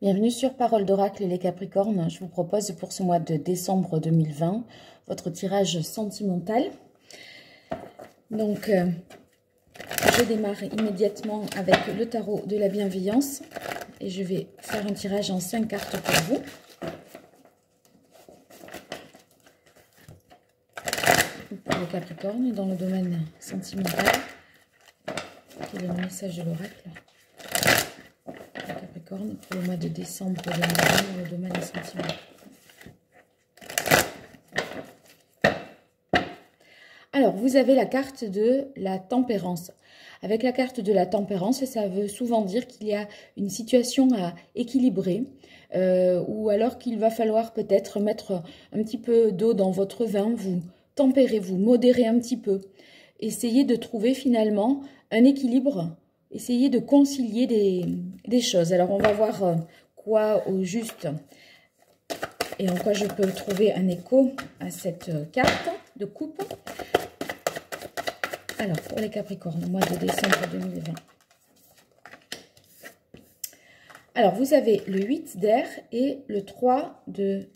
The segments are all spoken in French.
Bienvenue sur Parole d'Oracle les Capricornes. Je vous propose pour ce mois de décembre 2020 votre tirage sentimental. Donc, je démarre immédiatement avec le tarot de la bienveillance et je vais faire un tirage en 5 cartes pour vous. Pour le Capricorne, dans le domaine sentimental, quel est le message de l'oracle? Capricorne pour le mois de décembre 2020 dans le domaine sentimental. Alors, vous avez la carte de la tempérance. Avec la carte de la tempérance, ça veut souvent dire qu'il y a une situation à équilibrer ou alors qu'il va falloir peut-être mettre un petit peu d'eau dans votre vin, vous tempérer, vous modérer un petit peu. Essayez de trouver finalement un équilibre. Essayez de concilier des choses. Alors, on va voir quoi au juste et en quoi je peux trouver un écho à cette carte de coupe. Alors, pour les Capricornes, au mois de décembre 2020. Alors, vous avez le 8 d'air et le 3 de...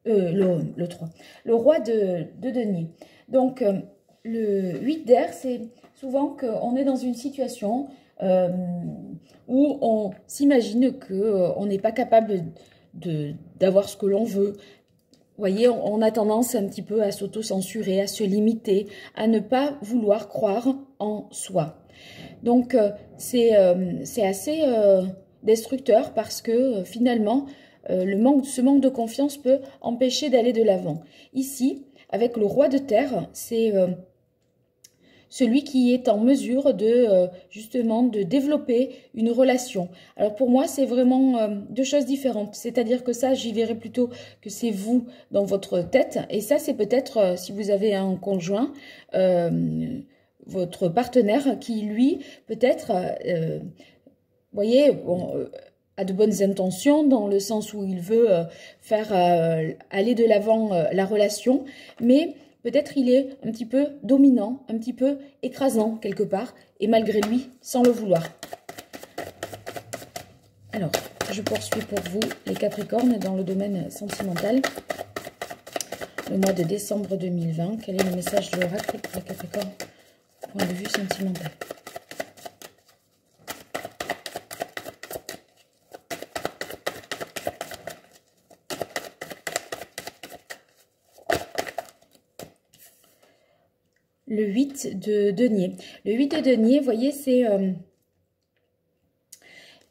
le roi de denier. Donc, le 8 d'air, c'est souvent qu'on est dans une situation... où on s'imagine qu'on n'est pas capable d'avoir ce que l'on veut. Vous voyez, on a tendance un petit peu à s'auto-censurer, à se limiter, à ne pas vouloir croire en soi. Donc, c'est assez destructeur parce que finalement, ce manque de confiance peut empêcher d'aller de l'avant. Ici, avec le roi de terre, c'est... celui qui est en mesure de justement de développer une relation. Alors pour moi, c'est vraiment deux choses différentes. C'est-à-dire que ça, j'y verrais plutôt que c'est vous dans votre tête. Et ça, c'est peut-être, si vous avez un conjoint, votre partenaire qui, lui, peut-être, voyez, bon, a de bonnes intentions dans le sens où il veut faire aller de l'avant la relation, mais... peut-être il est un petit peu dominant, un petit peu écrasant quelque part, et malgré lui, sans le vouloir. Alors, je poursuis pour vous, les Capricornes, dans le domaine sentimental. Le mois de décembre 2020, quel est le message de l'oracle pour les Capricornes, point de vue sentimental? Le 8 de denier. Le 8 de denier, vous voyez, c'est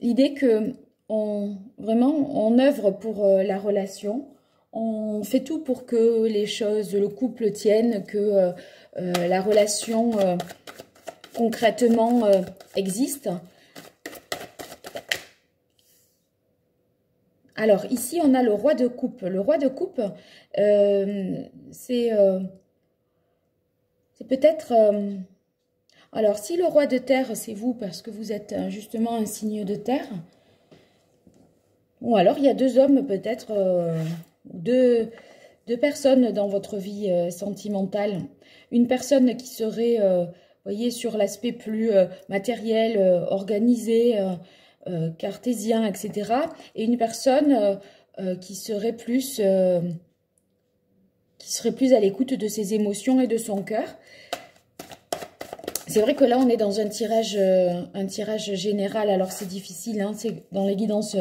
l'idée que vraiment, on œuvre pour la relation. On fait tout pour que les choses, le couple tienne, que la relation concrètement existe. Alors, ici, on a le roi de coupe. Le roi de coupe, c'est... c'est peut-être... alors, si le roi de terre, c'est vous, parce que vous êtes justement un signe de terre, ou alors il y a deux hommes peut-être, deux personnes dans votre vie sentimentale. Une personne qui serait, voyez, sur l'aspect plus matériel, organisé, cartésien, etc. Et une personne qui serait plus... à l'écoute de ses émotions et de son cœur. C'est vrai que là, on est dans un tirage général, alors c'est difficile, hein, c'est dans les guidances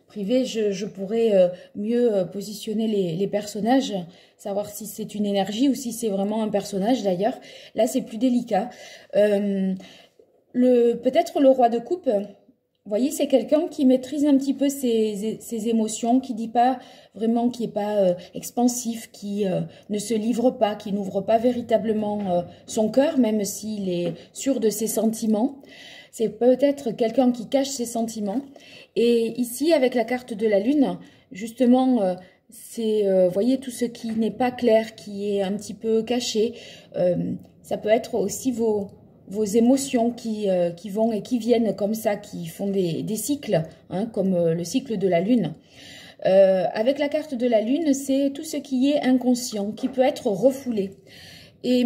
privées, je pourrais mieux positionner les personnages, savoir si c'est une énergie ou si c'est vraiment un personnage d'ailleurs. Là, c'est plus délicat. Peut-être le roi de coupe... vous voyez, c'est quelqu'un qui maîtrise un petit peu ses émotions, qui dit pas vraiment, qui n'est pas expansif, qui ne se livre pas, qui n'ouvre pas véritablement son cœur, même s'il est sûr de ses sentiments. C'est peut-être quelqu'un qui cache ses sentiments. Et ici, avec la carte de la Lune, justement, c'est, vous voyez, tout ce qui n'est pas clair, qui est un petit peu caché. Ça peut être aussi vos émotions qui vont et qui viennent comme ça, qui font des cycles, hein, comme le cycle de la Lune. Avec la carte de la Lune, c'est tout ce qui est inconscient, qui peut être refoulé. Et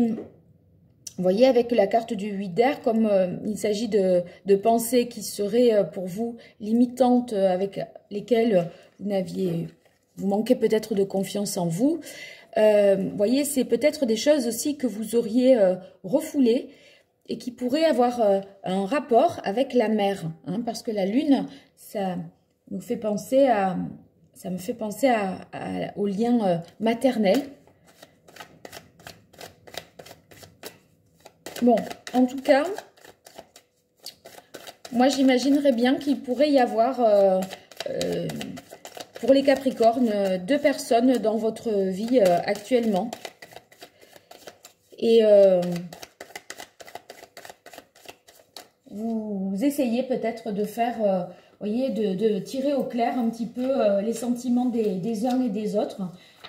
Vous voyez, avec la carte du 8 d'air, comme il s'agit de pensées qui seraient pour vous limitantes, avec lesquelles vous manquez peut-être de confiance en vous. Vous voyez, c'est peut-être des choses aussi que vous auriez refoulées et qui pourraient avoir un rapport avec la mer. Hein, parce que la lune, ça me fait penser au lien maternel. Bon, en tout cas, moi j'imaginerais bien qu'il pourrait y avoir, pour les Capricornes, 2 personnes dans votre vie actuellement. Et vous essayez peut-être de faire, voyez, de tirer au clair un petit peu les sentiments des uns et des autres.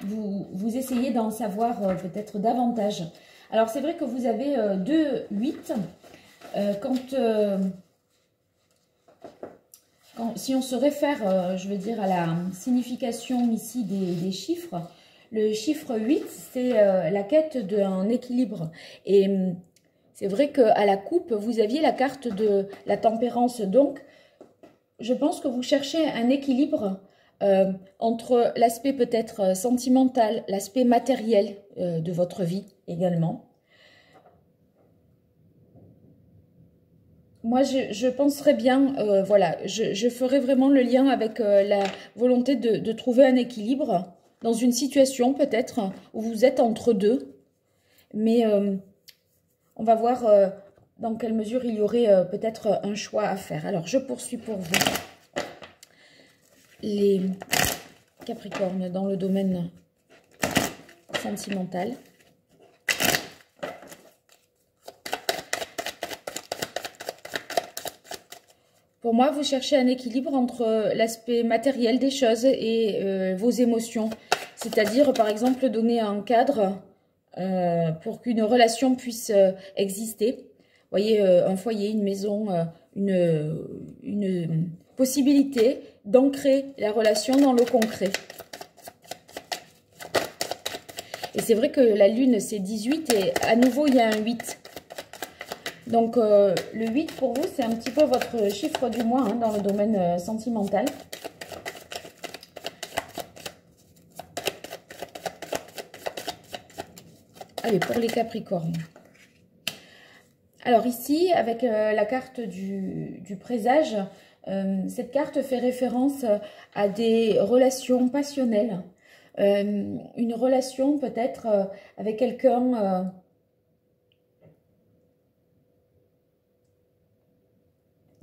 Vous essayez d'en savoir peut-être davantage. Alors, c'est vrai que vous avez 2-8. Si on se réfère, je veux dire, à la signification ici des chiffres, le chiffre 8, c'est la quête d'un équilibre. Et c'est vrai qu'à la coupe, vous aviez la carte de la tempérance. Donc, je pense que vous cherchez un équilibre entre l'aspect peut-être sentimental, l'aspect matériel de votre vie également. Moi, je penserais bien, voilà, je ferais vraiment le lien avec la volonté de trouver un équilibre dans une situation peut-être où vous êtes entre deux. Mais on va voir dans quelle mesure il y aurait peut-être un choix à faire. Alors, je poursuis pour vous. Les Capricornes dans le domaine sentimental. Pour moi, vous cherchez un équilibre entre l'aspect matériel des choses et vos émotions. C'est-à-dire, par exemple, donner un cadre pour qu'une relation puisse exister. Vous voyez, un foyer, une maison, une possibilité d'ancrer la relation dans le concret. Et c'est vrai que la lune, c'est 18 et à nouveau, il y a un 8. Donc, le 8, pour vous, c'est un petit peu votre chiffre du mois hein, dans le domaine sentimental. Allez, pour les Capricornes. Alors ici, avec la carte du présage, cette carte fait référence à des relations passionnelles. Une relation peut-être avec quelqu'un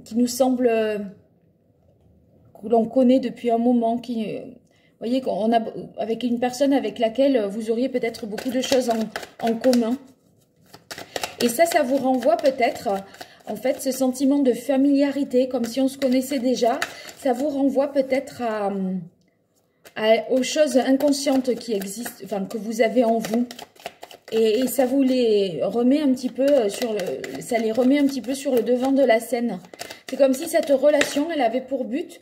qui nous semble que l'on connaît depuis un moment, vous voyez, avec une personne avec laquelle vous auriez peut-être beaucoup de choses en commun. Et ça vous renvoie peut-être, en fait, ce sentiment de familiarité, comme si on se connaissait déjà. Ça vous renvoie peut-être aux choses inconscientes qui existent, enfin, que vous avez en vous. Et ça vous les remet un petit peu ça les remet un petit peu sur le devant de la scène. C'est comme si cette relation, elle avait pour but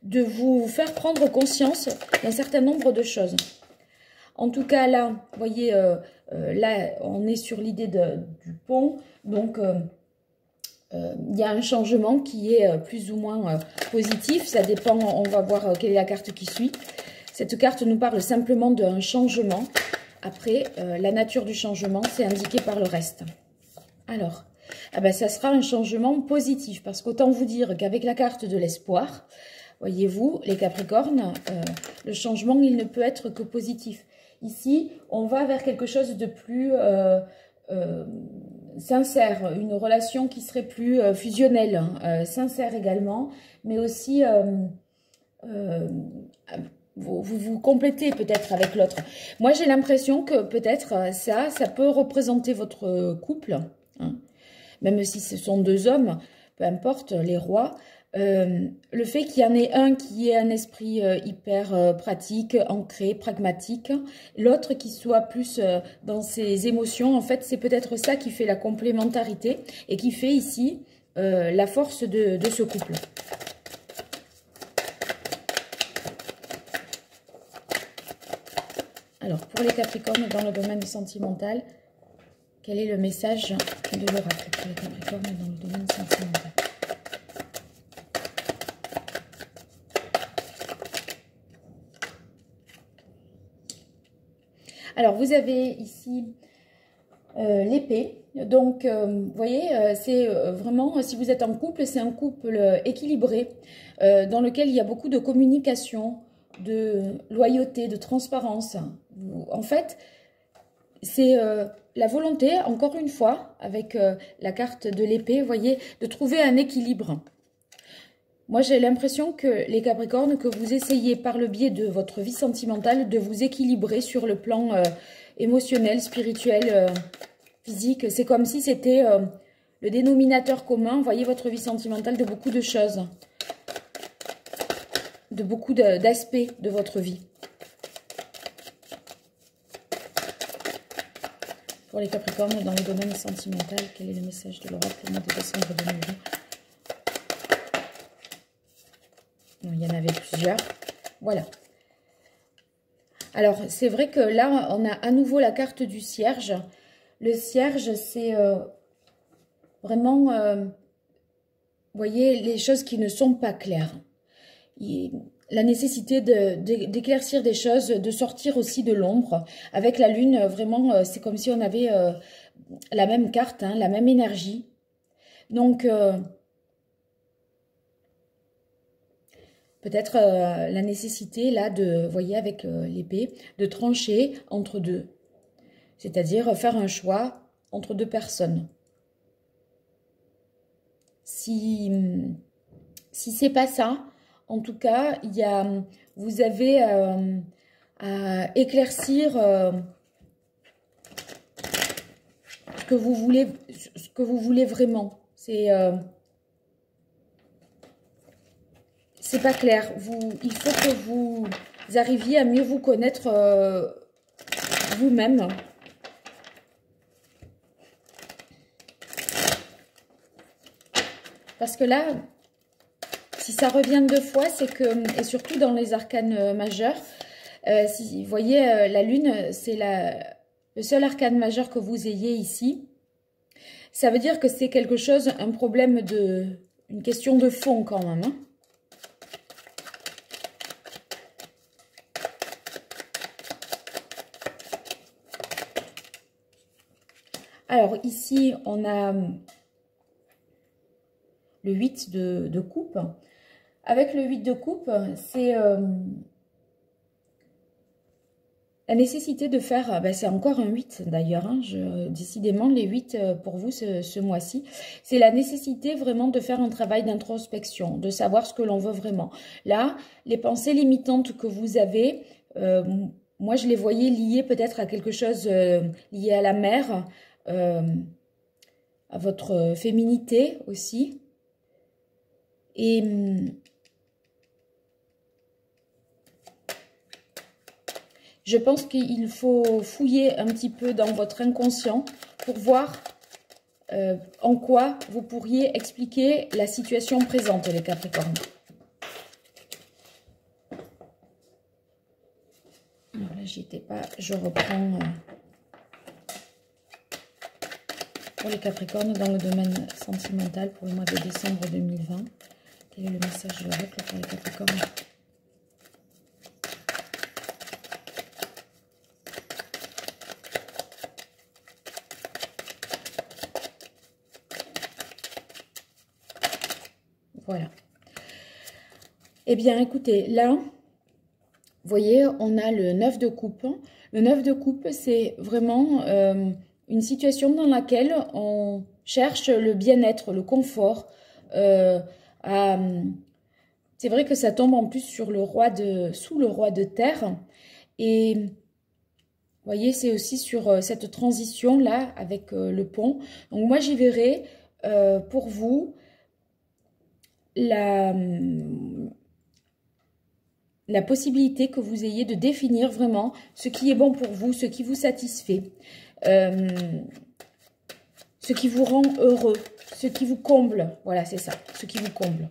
de vous faire prendre conscience d'un certain nombre de choses. En tout cas, là, vous voyez, là, on est sur l'idée du pont. Donc, il y a un changement qui est plus ou moins positif. Ça dépend, on va voir quelle est la carte qui suit. Cette carte nous parle simplement d'un changement. Après, la nature du changement, c'est indiqué par le reste. Alors, ah ben, ça sera un changement positif. Parce qu'autant vous dire qu'avec la carte de l'espoir, voyez-vous, les Capricornes, le changement, il ne peut être que positif. Ici, on va vers quelque chose de plus sincère, une relation qui serait plus fusionnelle, sincère également, mais aussi vous complétez peut-être avec l'autre. Moi, j'ai l'impression que peut-être ça peut représenter votre couple, hein, même si ce sont 2 hommes, peu importe, les rois. Le fait qu'il y en ait un qui ait un esprit hyper pratique, ancré, pragmatique, l'autre qui soit plus dans ses émotions, en fait, c'est peut-être ça qui fait la complémentarité et qui fait ici la force de ce couple. Alors, pour les Capricornes dans le domaine sentimental, quel est le message de l'oracle pour les Capricornes dans le domaine sentimental? Alors, vous avez ici l'épée. Donc, vous voyez, c'est vraiment, si vous êtes en couple, c'est un couple équilibré dans lequel il y a beaucoup de communication, de loyauté, de transparence. En fait, c'est la volonté, encore une fois, avec la carte de l'épée, vous voyez, de trouver un équilibre. Moi, j'ai l'impression que les Capricornes, que vous essayez par le biais de votre vie sentimentale de vous équilibrer sur le plan émotionnel, spirituel, physique. C'est comme si c'était le dénominateur commun, vous voyez, votre vie sentimentale de beaucoup de choses, de beaucoup d'aspects de votre vie. Pour les Capricornes, dans le domaine sentimental, quel est le message de l'oracle pour le mois de décembre 2020? Il y en avait plusieurs. Voilà. Alors, c'est vrai que là, on a à nouveau la carte du cierge. Le cierge, c'est vraiment, vous voyez, les choses qui ne sont pas claires. La nécessité d'éclaircir des choses, de sortir aussi de l'ombre. Avec la lune, vraiment, c'est comme si on avait la même carte, hein, la même énergie. Donc, peut-être la nécessité, là, vous voyez, avec l'épée, de trancher entre deux. C'est-à-dire faire un choix entre deux personnes. Si c'est pas ça, en tout cas, vous avez à éclaircir ce que vous voulez vraiment. C'est pas clair. Il faut que vous arriviez à mieux vous connaître vous-même. Parce que là, si ça revient deux fois, c'est que, et surtout dans les arcanes majeurs, si vous voyez, la lune, c'est le seul arcane majeur que vous ayez ici. Ça veut dire que c'est quelque chose, un problème une question de fond quand même, hein. Alors ici, on a le 8 de coupe. Avec le 8 de coupe, c'est la nécessité de faire, c'est encore un 8 d'ailleurs, hein, décidément les 8 pour vous ce mois-ci, c'est la nécessité vraiment de faire un travail d'introspection, de savoir ce que l'on veut vraiment. Là, les pensées limitantes que vous avez, moi je les voyais liées peut-être à quelque chose lié à la mère, à votre féminité aussi. Et je pense qu'il faut fouiller un petit peu dans votre inconscient pour voir en quoi vous pourriez expliquer la situation présente, les Capricornes. Alors là, j'y étais pas. Je reprends pour les Capricornes dans le domaine sentimental pour le mois de décembre 2020. Quel est le message de l'oracle pour les Capricornes? Voilà. Eh bien, écoutez, là, vous voyez, on a le 9 de coupe. Le 9 de coupe, c'est vraiment une situation dans laquelle on cherche le bien-être, le confort. C'est vrai que ça tombe en plus sur sous le roi de terre. Et vous voyez, c'est aussi sur cette transition-là avec le pont. Donc moi, j'y verrai pour vous la possibilité que vous ayez de définir vraiment ce qui est bon pour vous, ce qui vous satisfait, ce qui vous rend heureux, ce qui vous comble. Voilà, c'est ça, ce qui vous comble.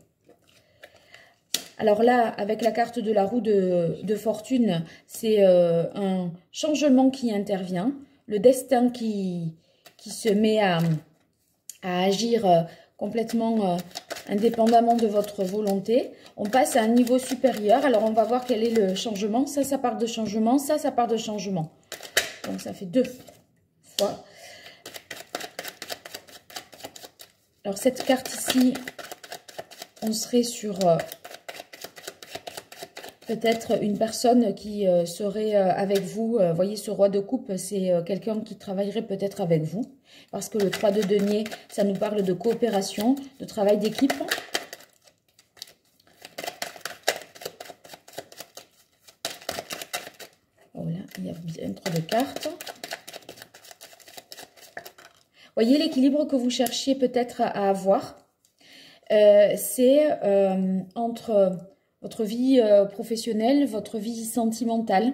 Alors là, avec la carte de la roue de fortune, c'est un changement qui intervient, le destin qui qui se met à agir complètement indépendamment de votre volonté. On passe à un niveau supérieur. Alors, on va voir quel est le changement. Ça part de changement. Ça part de changement. Donc, ça fait 2 fois. Alors, cette carte ici, on serait sur peut-être une personne qui serait avec vous. Voyez, ce roi de coupe, c'est quelqu'un qui travaillerait peut-être avec vous. Parce que le 3 de denier, ça nous parle de coopération, de travail d'équipe. Voilà, il y a bien 3 de cartes. Voyez l'équilibre que vous cherchiez peut-être à avoir. C'est entre votre vie professionnelle, votre vie sentimentale.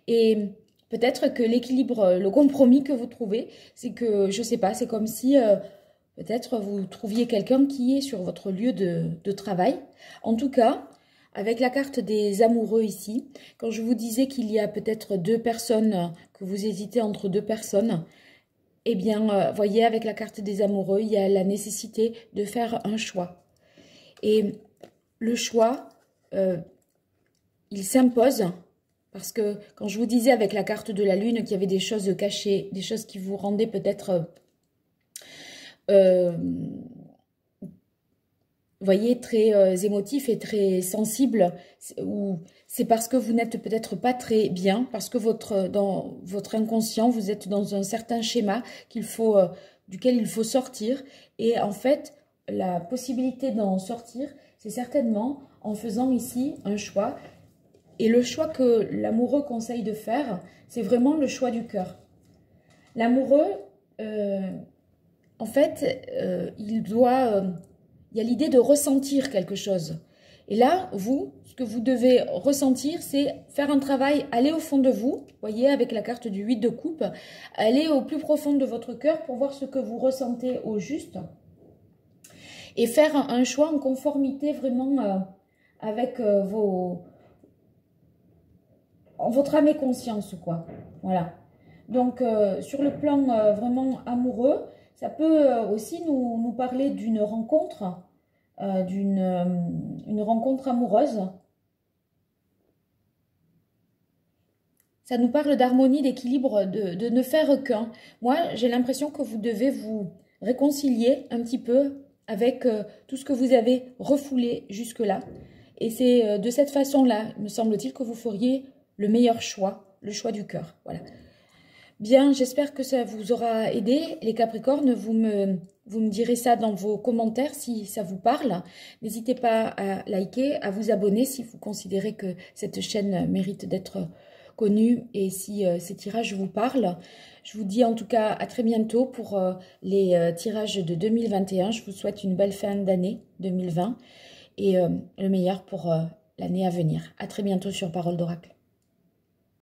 Et peut-être que l'équilibre, le compromis que vous trouvez, c'est que, je ne sais pas, c'est comme si peut-être vous trouviez quelqu'un qui est sur votre lieu de travail. En tout cas, avec la carte des amoureux ici, quand je vous disais qu'il y a peut-être 2 personnes, que vous hésitez entre 2 personnes, eh bien, voyez, avec la carte des amoureux, il y a la nécessité de faire un choix. Et le choix, il s'impose parce que quand je vous disais avec la carte de la lune qu'il y avait des choses cachées, des choses qui vous rendaient peut-être, voyez, très émotif et très sensible, ou c'est parce que vous n'êtes peut-être pas très bien, parce que dans votre inconscient, vous êtes dans un certain schéma duquel il faut sortir. Et en fait, la possibilité d'en sortir, c'est certainement en faisant ici un choix. Et le choix que l'amoureux conseille de faire, c'est vraiment le choix du cœur. L'amoureux, en fait, il y a l'idée de ressentir quelque chose. Et là, vous, ce que vous devez ressentir, c'est faire un travail, aller au fond de vous, voyez, avec la carte du 8 de coupe, aller au plus profond de votre cœur pour voir ce que vous ressentez au juste. Et faire un choix en conformité vraiment avec votre âme et conscience, quoi. Voilà. Donc, sur le plan vraiment amoureux, ça peut aussi nous parler d'une rencontre, une rencontre amoureuse. Ça nous parle d'harmonie, d'équilibre, de ne faire qu'un. Moi, j'ai l'impression que vous devez vous réconcilier un petit peu avec tout ce que vous avez refoulé jusque-là. Et c'est de cette façon-là, me semble-t-il, que vous feriez le meilleur choix, le choix du cœur. Voilà. Bien, j'espère que ça vous aura aidé. Les Capricornes, vous me direz ça dans vos commentaires si ça vous parle. N'hésitez pas à liker, à vous abonner si vous considérez que cette chaîne mérite d'être connue et si ces tirages vous parlent. Je vous dis en tout cas à très bientôt pour les tirages de 2021. Je vous souhaite une belle fin d'année 2020 et le meilleur pour l'année à venir. À très bientôt sur Parole d'Oracle.